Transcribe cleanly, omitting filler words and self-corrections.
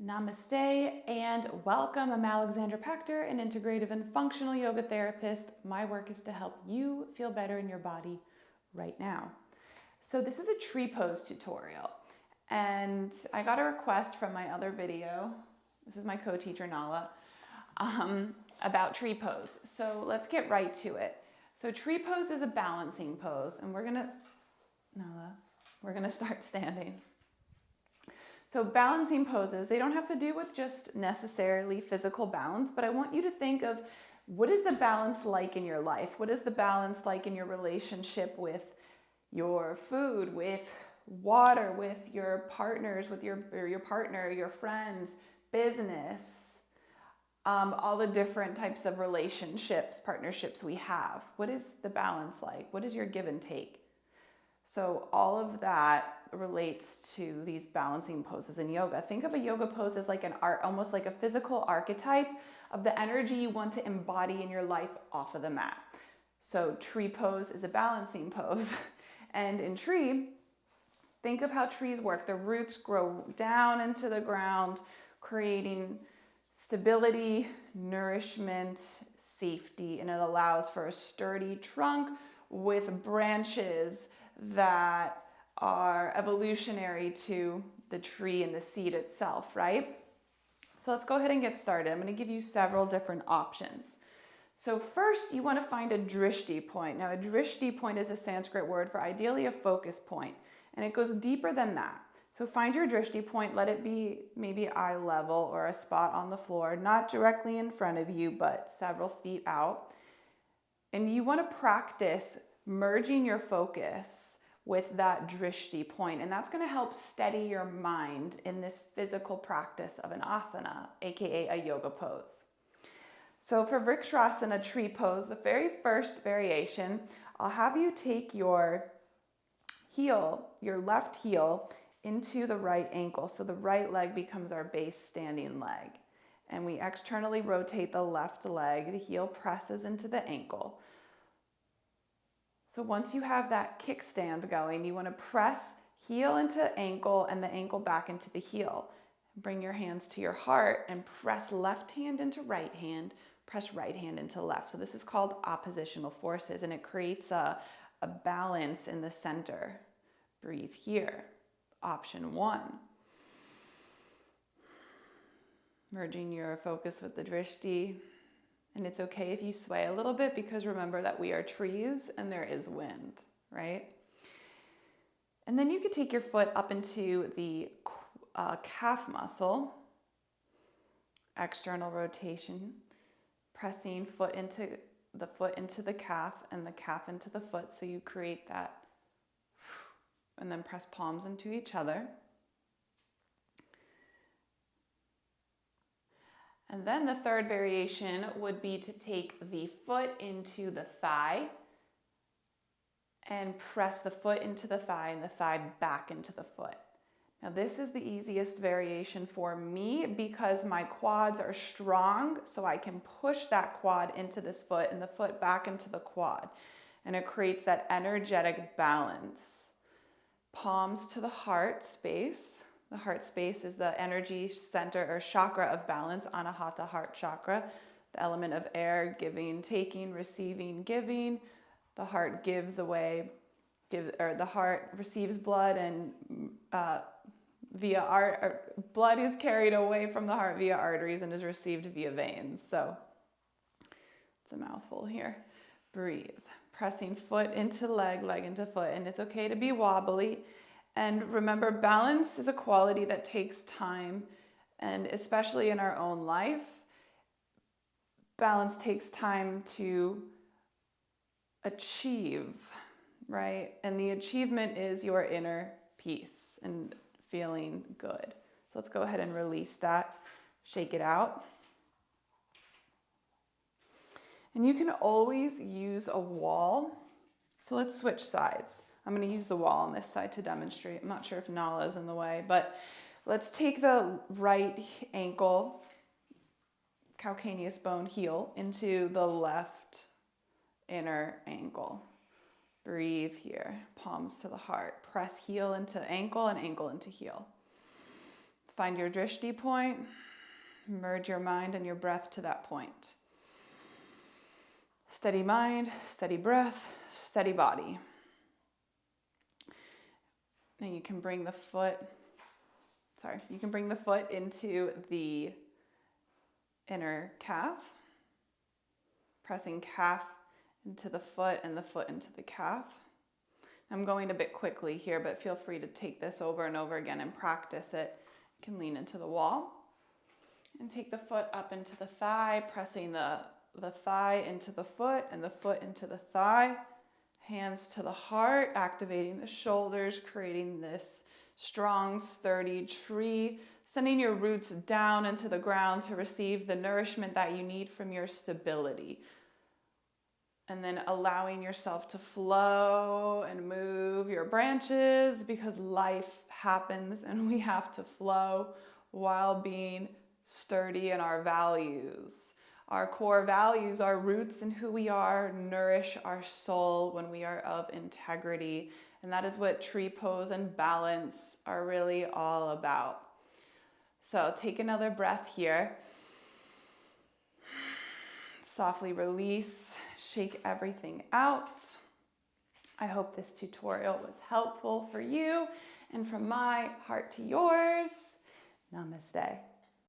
Namaste and welcome. I'm Alexandra Pachter, an integrative and functional yoga therapist. My work is to help you feel better in your body right now. So this is a tree pose tutorial, and I got a request from my other video. This is my co-teacher Nala, about tree pose. So let's get right to it. So tree pose is a balancing pose, and we're gonna start standing. So balancing poses, they don't have to do with just necessarily physical balance, but I want you to think of what is the balance like in your life? What is the balance like in your relationship with your food, with water, with your partners, with your partner, your friends, business, all the different types of relationships, partnerships we have. What is the balance like? What is your give and take? So all of that relates to these balancing poses in yoga. Think of a yoga pose as like an art, almost like a physical archetype of the energy you want to embody in your life off of the mat. So tree pose is a balancing pose. And in tree, think of how trees work. The roots grow down into the ground, creating stability, nourishment, safety, and it allows for a sturdy trunk with branches that are evolutionary to the tree and the seed itself, right? So let's go ahead and get started. I'm going to give you several different options. So first, you want to find a drishti point. Now, a drishti point is a Sanskrit word for ideally a focus point, and it goes deeper than that. So find your drishti point, let it be maybe eye level or a spot on the floor, not directly in front of you, but several feet out. And you want to practice merging your focus with that drishti point, and that's going to help steady your mind in this physical practice of an asana, aka a yoga pose. So for Vrikshrasana tree pose, the very first variation, I'll have you take your heel, your left heel, into the right ankle. So the right leg becomes our base standing leg. And we externally rotate the left leg. The heel presses into the ankle. So once you have that kickstand going, you want to press heel into ankle and the ankle back into the heel. Bring your hands to your heart and press left hand into right hand, press right hand into left. So this is called oppositional forces, and it creates a balance in the center. Breathe here. Option 1. Merging your focus with the drishti. And it's okay if you sway a little bit, because remember that we are trees and there is wind, right? And then you could take your foot up into the calf muscle, external rotation, pressing the foot into the calf and the calf into the foot. So you create that, and then press palms into each other. And then the third variation would be to take the foot into the thigh and press the foot into the thigh and the thigh back into the foot. Now this is the easiest variation for me because my quads are strong, so I can push that quad into this foot and the foot back into the quad. And it creates that energetic balance. Palms to the heart space. The heart space is the energy center or chakra of balance, Anahata heart chakra, the element of air, giving, taking, receiving, giving. The heart gives away, the heart receives blood, and blood is carried away from the heart via arteries and is received via veins. So it's a mouthful here. Breathe. Pressing foot into leg, leg into foot, and it's okay to be wobbly. And remember, balance is a quality that takes time, and especially in our own life, balance takes time to achieve, right? And the achievement is your inner peace and feeling good. So let's go ahead and release that, shake it out. And you can always use a wall. So let's switch sides. I'm going to use the wall on this side to demonstrate. I'm not sure if Nala is in the way, but let's take the right ankle, calcaneus bone heel, into the left inner ankle. Breathe here. Palms to the heart. Press heel into ankle and ankle into heel. Find your drishti point. Merge your mind and your breath to that point. Steady mind, steady breath, steady body. Now you can bring the foot into the inner calf, pressing calf into the foot and the foot into the calf. I'm going a bit quickly here, but feel free to take this over and over again and practice it. You can lean into the wall and take the foot up into the thigh, pressing the thigh into the foot and the foot into the thigh. Hands to the heart, activating the shoulders, creating this strong, sturdy tree, sending your roots down into the ground to receive the nourishment that you need from your stability. And then allowing yourself to flow and move your branches, because life happens and we have to flow while being sturdy in our values. Our core values, our roots in who we are, nourish our soul when we are of integrity. And that is what tree pose and balance are really all about. So take another breath here. Softly release, shake everything out. I hope this tutorial was helpful for you, and from my heart to yours, namaste.